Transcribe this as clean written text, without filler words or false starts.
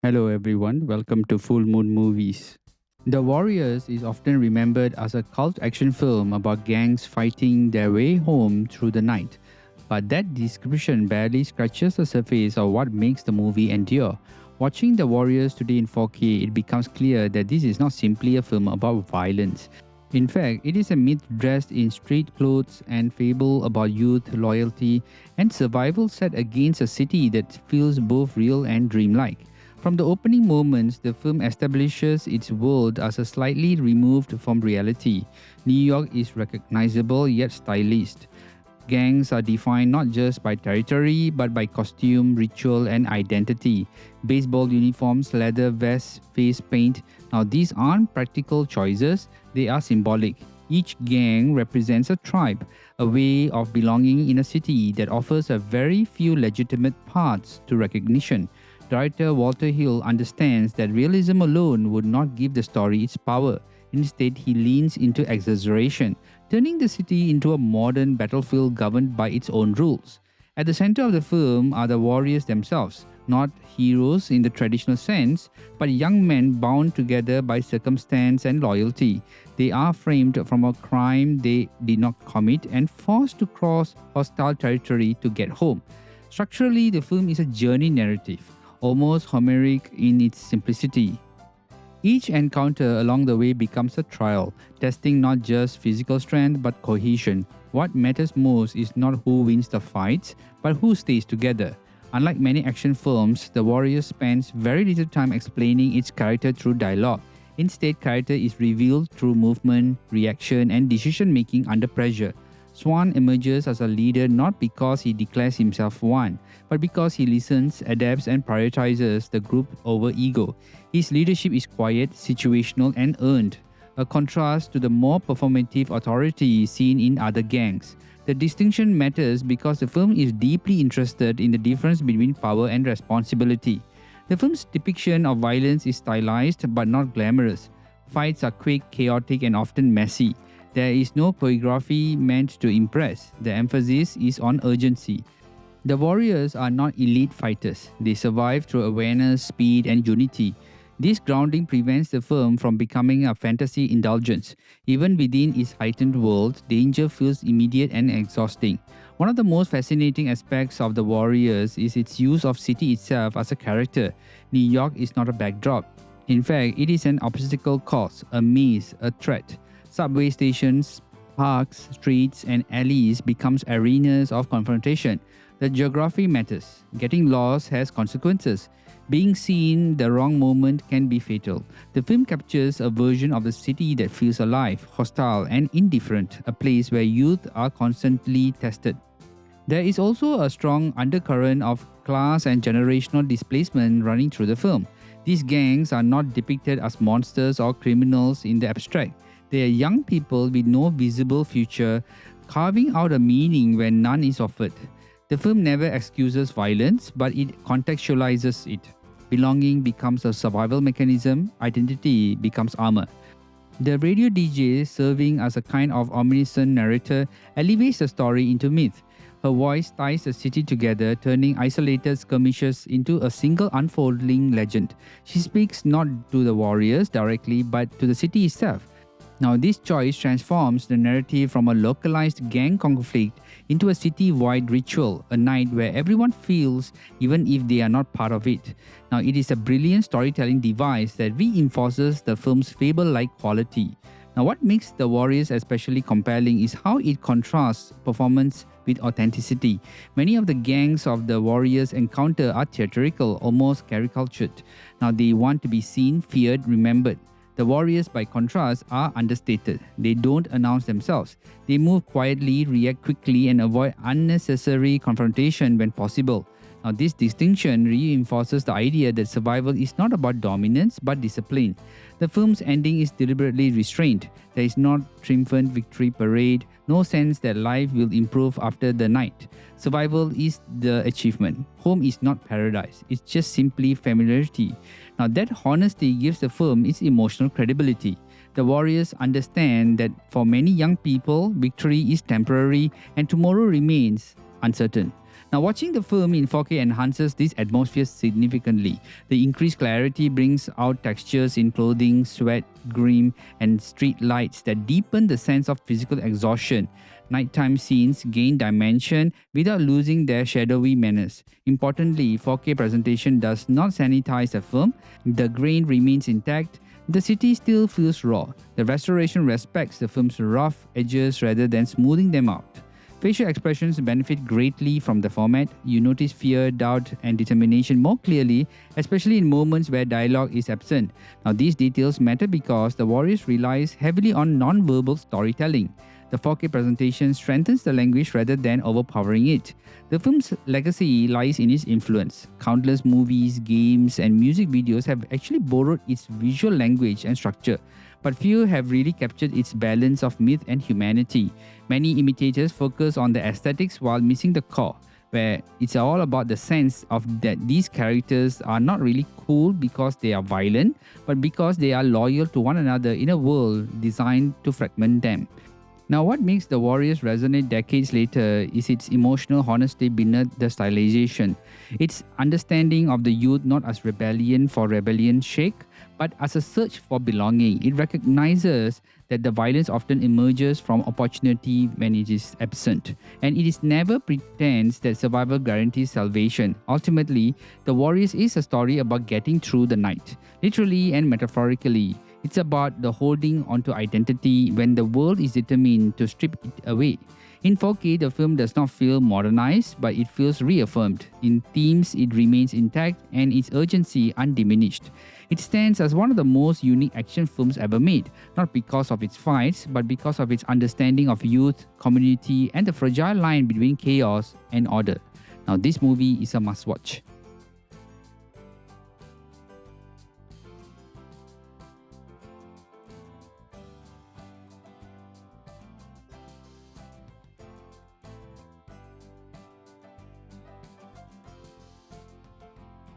Hello everyone, welcome to Full Moon Movies. The Warriors is often remembered as a cult action film about gangs fighting their way home through the night. But that description barely scratches the surface of what makes the movie endure. Watching The Warriors today in 4K, it becomes clear that this is not simply a film about violence. In fact, it is a myth dressed in street clothes and fable about youth, loyalty, and survival set against a city that feels both real and dreamlike. From the opening moments, the film establishes its world as a slightly removed from reality. New York is recognizable yet stylized. Gangs are defined not just by territory but by costume, ritual, and identity. Baseball uniforms, leather vests, face paint. Now, these aren't practical choices, they are symbolic. Each gang represents a tribe, a way of belonging in a city that offers a very few legitimate paths to recognition. Director Walter Hill understands that realism alone would not give the story its power. Instead, he leans into exaggeration, turning the city into a modern battlefield governed by its own rules. At the center of the film are the warriors themselves, not heroes in the traditional sense, but young men bound together by circumstance and loyalty. They are framed from a crime they did not commit and forced to cross hostile territory to get home. Structurally, the film is a journey narrative, almost Homeric in its simplicity. Each encounter along the way becomes a trial, testing not just physical strength but cohesion. What matters most is not who wins the fights, but who stays together. Unlike many action films, The Warrior spends very little time explaining its character through dialogue. Instead, character is revealed through movement, reaction, and decision making under pressure. Swan emerges as a leader not because he declares himself one, but because he listens, adapts, and prioritizes the group over ego. His leadership is quiet, situational, and earned, a contrast to the more performative authority seen in other gangs. The distinction matters because the film is deeply interested in the difference between power and responsibility. The film's depiction of violence is stylized but not glamorous. Fights are quick, chaotic, and often messy. There is no choreography meant to impress. The emphasis is on urgency. The warriors are not elite fighters. They survive through awareness, speed, and unity. This grounding prevents the film from becoming a fantasy indulgence. Even within its heightened world, danger feels immediate and exhausting. One of the most fascinating aspects of The Warriors is its use of city itself as a character. New York is not a backdrop. In fact, it is an obstacle course, a maze, a threat. Subway stations, parks, streets, and alleys becomes arenas of confrontation. The geography matters. Getting lost has consequences. Being seen the wrong moment can be fatal. The film captures a version of the city that feels alive, hostile, and indifferent, a place where youth are constantly tested. There is also a strong undercurrent of class and generational displacement running through the film. These gangs are not depicted as monsters or criminals in the abstract. They are young people with no visible future, carving out a meaning where none is offered. The film never excuses violence, but it contextualizes it. Belonging becomes a survival mechanism, identity becomes armor. The radio DJ, serving as a kind of omniscient narrator, elevates the story into myth. Her voice ties the city together, turning isolated skirmishes into a single unfolding legend. She speaks not to the warriors directly, but to the city itself. Now, this choice transforms the narrative from a localized gang conflict into a city-wide ritual, a night where everyone feels even if they are not part of it. Now, it is a brilliant storytelling device that reinforces the film's fable-like quality. Now, what makes The Warriors especially compelling is how it contrasts performance with authenticity. Many of the gangs of the Warriors encounter are theatrical, almost caricatured. Now, they want to be seen, feared, remembered. The warriors, by contrast, are understated. They don't announce themselves. They move quietly, react quickly, and avoid unnecessary confrontation when possible. Now, this distinction reinforces the idea that survival is not about dominance but discipline. The film's ending is deliberately restrained. There is not triumphant victory parade, no sense that life will improve after the night. Survival is the achievement. Home is not paradise. It's just simply familiarity. Now, that honesty gives the film its emotional credibility. The warriors understand that for many young people, victory is temporary and tomorrow remains uncertain. Now, watching the film in 4K enhances this atmosphere significantly. The increased clarity brings out textures in clothing, sweat, grime, and street lights that deepen the sense of physical exhaustion. Nighttime scenes gain dimension without losing their shadowy menace. Importantly, 4K presentation does not sanitize the film. The grain remains intact. The city still feels raw. The restoration respects the film's rough edges rather than smoothing them out. Facial expressions benefit greatly from the format. You notice fear, doubt, and determination more clearly, especially in moments where dialogue is absent. Now, these details matter because The Warriors relies heavily on non-verbal storytelling. The 4K presentation strengthens the language rather than overpowering it. The film's legacy lies in its influence. Countless movies, games, and music videos have actually borrowed its visual language and structure, but few have really captured its balance of myth and humanity. Many imitators focus on the aesthetics while missing the core, where it's all about the sense of that these characters are not really cool because they are violent, but because they are loyal to one another in a world designed to fragment them. Now, what makes The Warriors resonate decades later is its emotional honesty beneath the stylization. Its understanding of the youth not as rebellion for rebellion's sake, but as a search for belonging. It recognizes that the violence often emerges from opportunity when it is absent, and it is never pretends that survival guarantees salvation. Ultimately, The Warriors is a story about getting through the night, literally and metaphorically. It's about the holding onto identity when the world is determined to strip it away. In 4K, the film does not feel modernized, but it feels reaffirmed. In themes, it remains intact and its urgency undiminished. It stands as one of the most unique action films ever made, not because of its fights, but because of its understanding of youth, community, and the fragile line between chaos and order. Now, this movie is a must-watch.